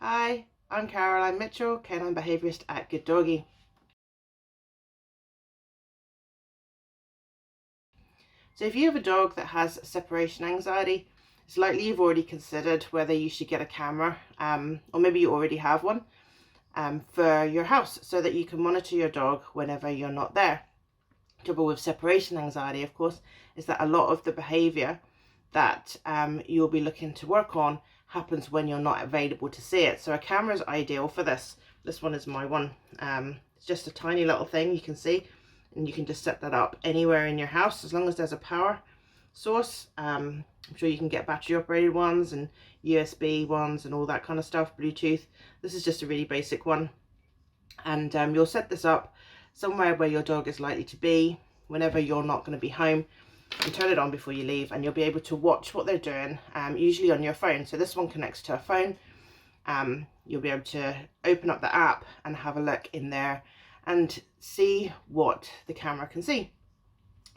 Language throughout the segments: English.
Hi, I'm Caroline Mitchell, Canine Behaviourist at Good Doggy. So if you have a dog that has separation anxiety, it's likely you've already considered whether you should get a camera, or maybe you already have one, for your house so that you can monitor your dog whenever you're not there. The trouble with separation anxiety, of course, is that a lot of the behaviour that you'll be looking to work on happens when you're not available to see it. So a camera is ideal for this. This one is my one. It's just a tiny little thing you can see, and you can just set that up anywhere in your house as long as there's a power source. I'm sure you can get battery operated ones and USB ones and all that kind of stuff, Bluetooth. This is just a really basic one, and you'll set this up somewhere where your dog is likely to be whenever you're not going to be home, and turn it on before you leave, and you'll be able to watch what they're doing, usually on your phone. So this one connects to a phone. You'll be able to open up the app and have a look in there and see what the camera can see.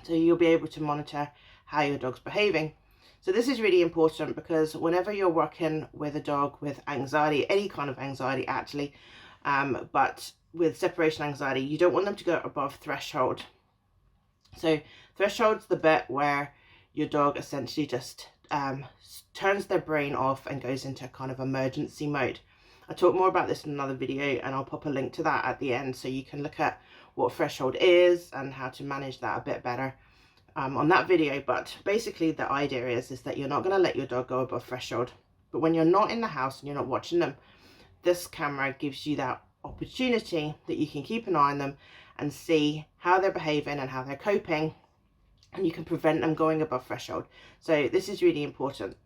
So you'll be able to monitor how your dog's behaving. So this is really important because whenever you're working with a dog with anxiety, any kind of anxiety actually, but with separation anxiety, you don't want them to go above threshold. So threshold's the bit where your dog essentially just turns their brain off and goes into kind of emergency mode. I'll talk more about this in another video, and I'll pop a link to that at the end so you can look at what threshold is and how to manage that a bit better on that video. But basically the idea is that you're not going to let your dog go above threshold. But when you're not in the house and you're not watching them, this camera gives you that opportunity that you can keep an eye on them and see how they're behaving and how they're coping, and you can prevent them going above threshold. So this is really important.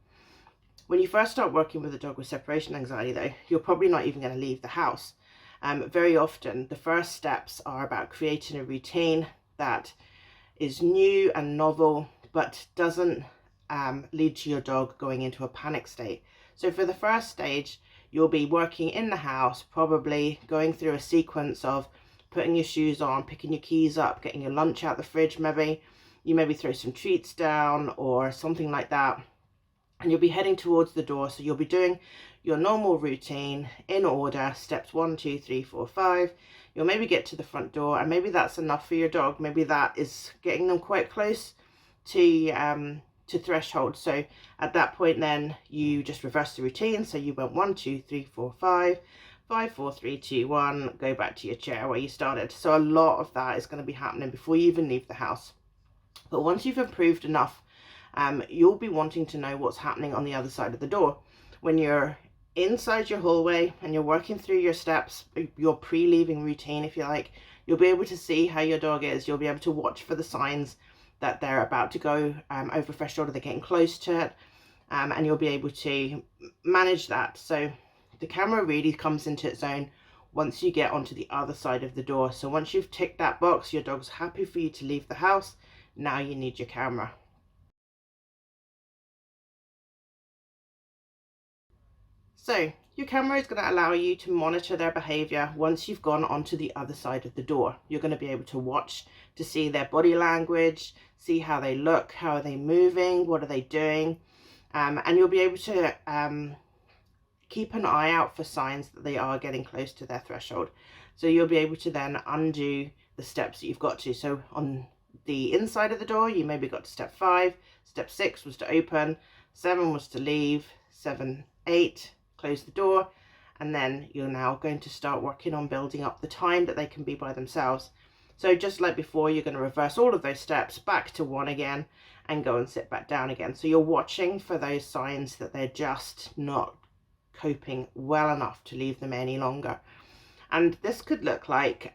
When you first start working with a dog with separation anxiety though, you're probably not even going to leave the house. Very often the first steps are about creating a routine that is new and novel, but doesn't lead to your dog going into a panic state. So for the first stage, you'll be working in the house, probably going through a sequence of putting your shoes on, picking your keys up, getting your lunch out the fridge, maybe you maybe throw some treats down or something like that, and you'll be heading towards the door. So you'll be doing your normal routine in order, steps 1, 2, 3, 4, 5. You'll maybe get to the front door, and maybe that's enough for your dog. Maybe that is getting them quite close to threshold. So at that point then you just reverse the routine. So you went 1, 2, 3, 4, 5, 5, 4, 3, 2, 1, go back to your chair where you started. So a lot of that is going to be happening before you even leave the house. But once you've improved enough, you'll be wanting to know what's happening on the other side of the door. When you're inside your hallway and you're working through your steps, your pre-leaving routine, if you like, you'll be able to see how your dog is. You'll be able to watch for the signs that they're about to go over threshold, or they're getting close to it, and you'll be able to manage that. So the camera really comes into its own once you get onto the other side of the door. So once you've ticked that box, your dog's happy for you to leave the house. Now you need your camera. So your camera is going to allow you to monitor their behavior once you've gone onto the other side of the door. You're going to be able to watch to see their body language, see how they look, how are they moving, what are they doing, and you'll be able to keep an eye out for signs that they are getting close to their threshold. So you'll be able to then undo the steps that you've got to. So on the inside of the door, you maybe got to step 5, step 6 was to open, 7 was to leave, 7, 8, close the door, and then you're now going to start working on building up the time that they can be by themselves. So just like before, you're going to reverse all of those steps back to 1 again and go and sit back down again. So you're watching for those signs that they're just not coping well enough to leave them any longer. And this could look like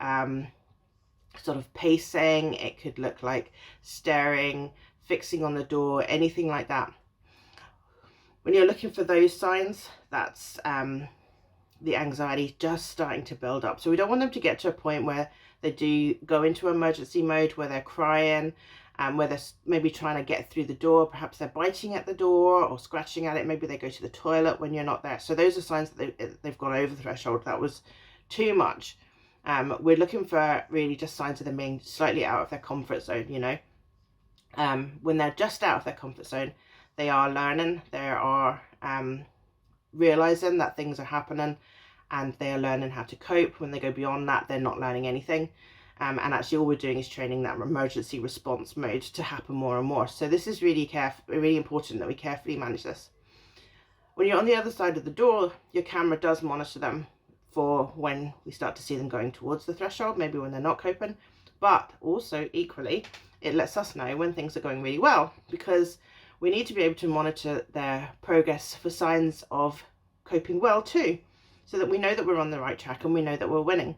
sort of pacing, it could look like staring, fixing on the door, anything like that. When you're looking for those signs, that's the anxiety just starting to build up. So we don't want them to get to a point where they do go into emergency mode, where they're crying, where they're maybe trying to get through the door. Perhaps they're biting at the door or scratching at it. Maybe they go to the toilet when you're not there. So those are signs that they've gone over the threshold. That was too much. We're looking for really just signs of them being slightly out of their comfort zone, you know. When they're just out of their comfort zone, they are learning, they are realizing that things are happening and they are learning how to cope. When they go beyond that, they're not learning anything. And actually all we're doing is training that emergency response mode to happen more and more. So this is really important that we carefully manage this. When you're on the other side of the door, your camera does monitor them for when we start to see them going towards the threshold, maybe when they're not coping, but also equally, it lets us know when things are going really well, because we need to be able to monitor their progress for signs of coping well too, so that we know that we're on the right track and we know that we're winning.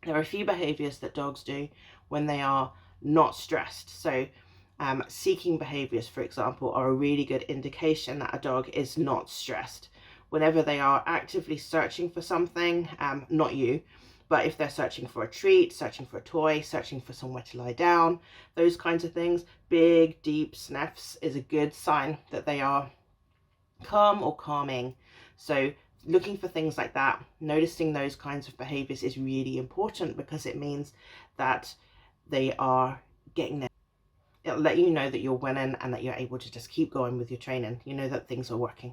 There are a few behaviors that dogs do when they are not stressed. So seeking behaviors, for example, are a really good indication that a dog is not stressed. Whenever they are actively searching for something, not you, but if they're searching for a treat, searching for a toy, searching for somewhere to lie down, those kinds of things, big, deep sniffs is a good sign that they are calm or calming. So looking for things like that, noticing those kinds of behaviors is really important, because it means that they are getting there. It'll let you know that you're winning and that you're able to just keep going with your training. You know that things are working.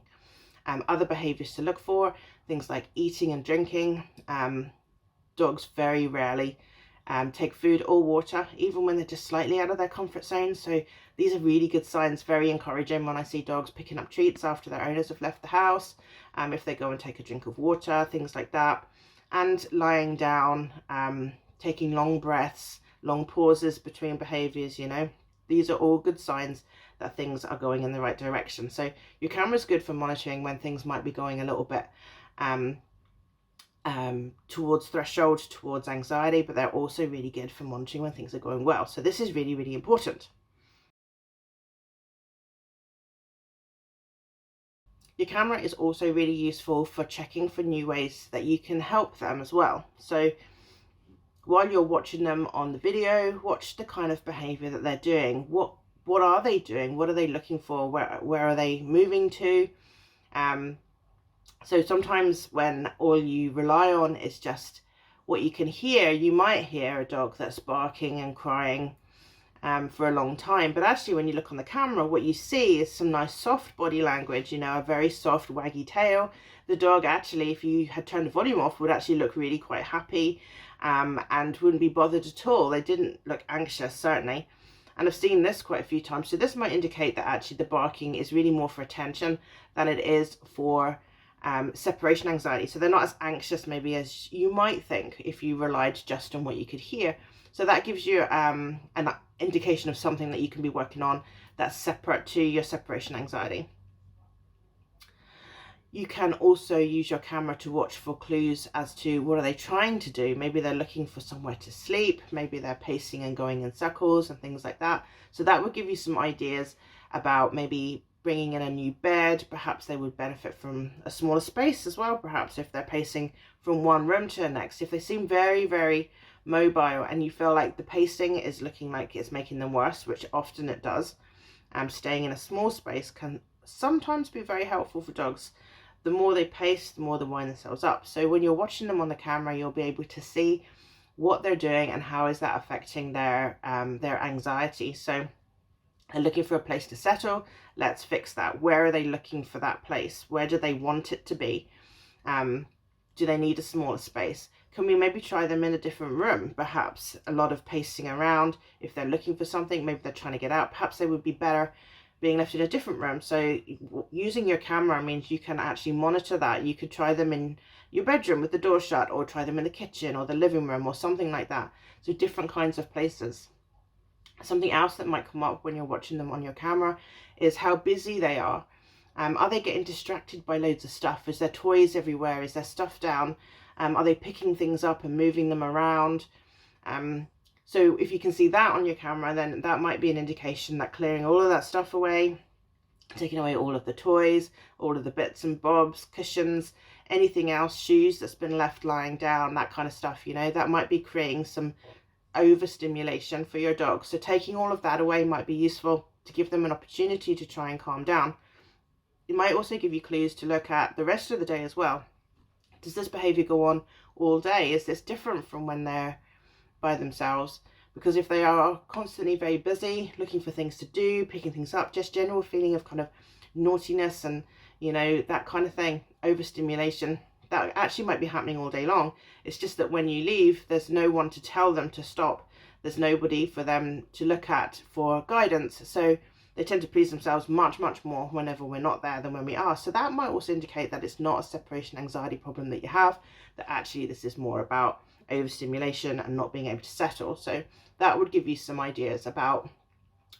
Other behaviors to look for, things like eating and drinking. Dogs very rarely take food or water, even when they're just slightly out of their comfort zone. So these are really good signs, very encouraging when I see dogs picking up treats after their owners have left the house, if they go and take a drink of water, things like that, and lying down, taking long breaths, long pauses between behaviors. These are all good signs that things are going in the right direction. So your camera is good for monitoring when things might be going a little bit towards threshold, towards anxiety, but they're also really good for monitoring when things are going well. So this is really, really important. Your camera is also really useful for checking for new ways that you can help them as well. So while you're watching them on the video, watch the kind of behavior that they're doing. What are they doing? What are they looking for? Where are they moving to? So sometimes when all you rely on is just what you can hear, you might hear a dog that's barking and crying for a long time. But actually, when you look on the camera, what you see is some nice soft body language, a very soft waggy tail. The dog actually, if you had turned the volume off, would actually look really quite happy and wouldn't be bothered at all. They didn't look anxious, certainly. And I've seen this quite a few times. So this might indicate that actually the barking is really more for attention than it is for separation anxiety. So they're not as anxious maybe as you might think if you relied just on what you could hear. So that gives you an indication of something that you can be working on that's separate to your separation anxiety. You can also use your camera to watch for clues as to what are they trying to do. Maybe they're looking for somewhere to sleep, maybe they're pacing and going in circles and things like that. So that would give you some ideas about maybe bringing in a new bed. Perhaps they would benefit from a smaller space as well, perhaps if they're pacing from one room to the next. If they seem very, very mobile and you feel like the pacing is looking like it's making them worse, which often it does, staying in a small space can sometimes be very helpful for dogs. The more they pace, the more they wind themselves up. So when you're watching them on the camera, you'll be able to see what they're doing and how is that affecting their anxiety. So they're looking for a place to settle. Let's fix that. Where are they looking for that place? Where do they want it to be? Do they need a smaller space? Can we maybe try them in a different room? Perhaps a lot of pacing around. If they're looking for something, maybe they're trying to get out. Perhaps they would be better being left in a different room. So using your camera means you can actually monitor that. You could try them in your bedroom with the door shut, or try them in the kitchen or the living room or something like that. So different kinds of places. Something else that might come up when you're watching them on your camera is how busy they are. Are they getting distracted by loads of stuff? Is there toys everywhere? Is there stuff down? Are they picking things up and moving them around? So if you can see that on your camera, then that might be an indication that clearing all of that stuff away, taking away all of the toys, all of the bits and bobs, cushions, anything else, shoes that's been left lying down, that kind of stuff, that might be creating some overstimulation for your dog. So taking all of that away might be useful to give them an opportunity to try and calm down. It might also give you clues to look at the rest of the day as well. Does this behavior go on all day? Is this different from when they're by themselves? Because if they are constantly very busy, looking for things to do, picking things up, just general feeling of kind of naughtiness and you know, that kind of thing. Overstimulation, that actually might be happening all day long. It's just that when you leave, there's no one to tell them to stop. There's nobody for them to look at for guidance. So they tend to please themselves much more whenever we're not there than when we are. So that might also indicate that it's not a separation anxiety problem that you have, that actually this is more about overstimulation and not being able to settle. So that would give you some ideas about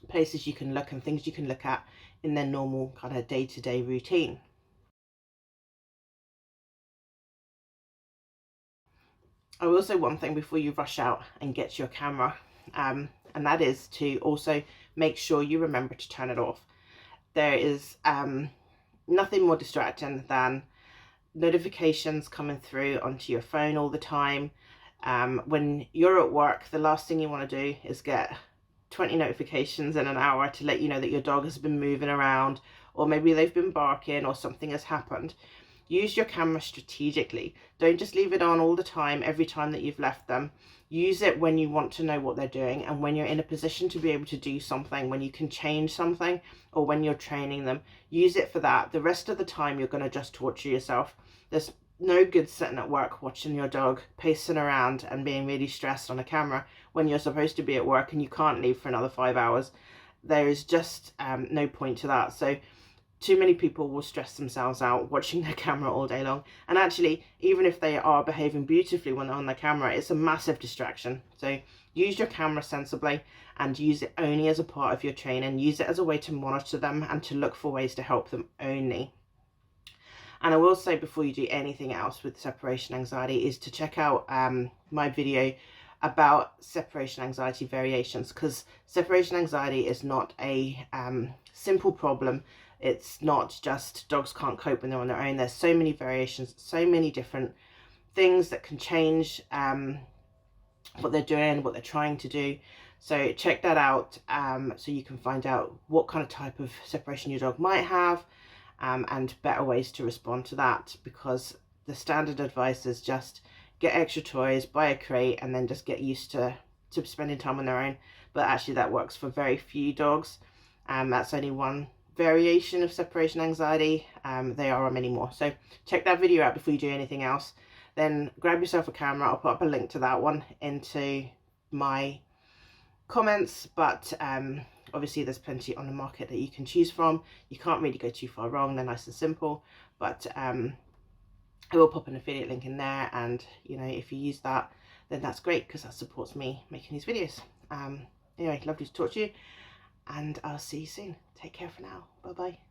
places you can look and things you can look at in their normal kind of day-to-day routine. I will say one thing before you rush out and get your camera, and that is to also make sure you remember to turn it off. There is nothing more distracting than notifications coming through onto your phone all the time. When you're at work, the last thing you want to do is get 20 notifications in an hour to let you know that your dog has been moving around, or maybe they've been barking, or something has happened. Use your camera strategically. Don't just leave it on all the time, every time that you've left them. Use it when you want to know what they're doing, and when you're in a position to be able to do something, when you can change something, or when you're training them. Use it for that. The rest of the time you're going to just torture yourself. There's no good sitting at work watching your dog pacing around and being really stressed on a camera when you're supposed to be at work and you can't leave for another 5 hours. There is just no point to that. So too many people will stress themselves out watching their camera all day long. And actually, even if they are behaving beautifully when they're on their camera, it's a massive distraction. So use your camera sensibly and use it only as a part of your training. Use it as a way to monitor them and to look for ways to help them only. And I will say, before you do anything else with separation anxiety, is to check out my video about separation anxiety variations, because separation anxiety is not a simple problem. It's not just dogs can't cope when they're on their own. There's so many variations, so many different things that can change what they're doing, what they're trying to do. So check that out so you can find out what kind of type of separation your dog might have, and better ways to respond to that, because the standard advice is just get extra toys, buy a crate, and then just get used to spending time on their own. But actually that works for very few dogs. That's only one variation of separation anxiety. There are many more. So check that video out before you do anything else. Then grab yourself a camera. I'll put up a link to that one into my comments, but obviously there's plenty on the market that you can choose from. You can't really go too far wrong. They're nice and simple, but I will pop an affiliate link in there, and you know, if you use that, then that's great, because that supports me making these videos. Anyway, lovely to talk to you, and I'll see you soon. Take care for now. Bye bye.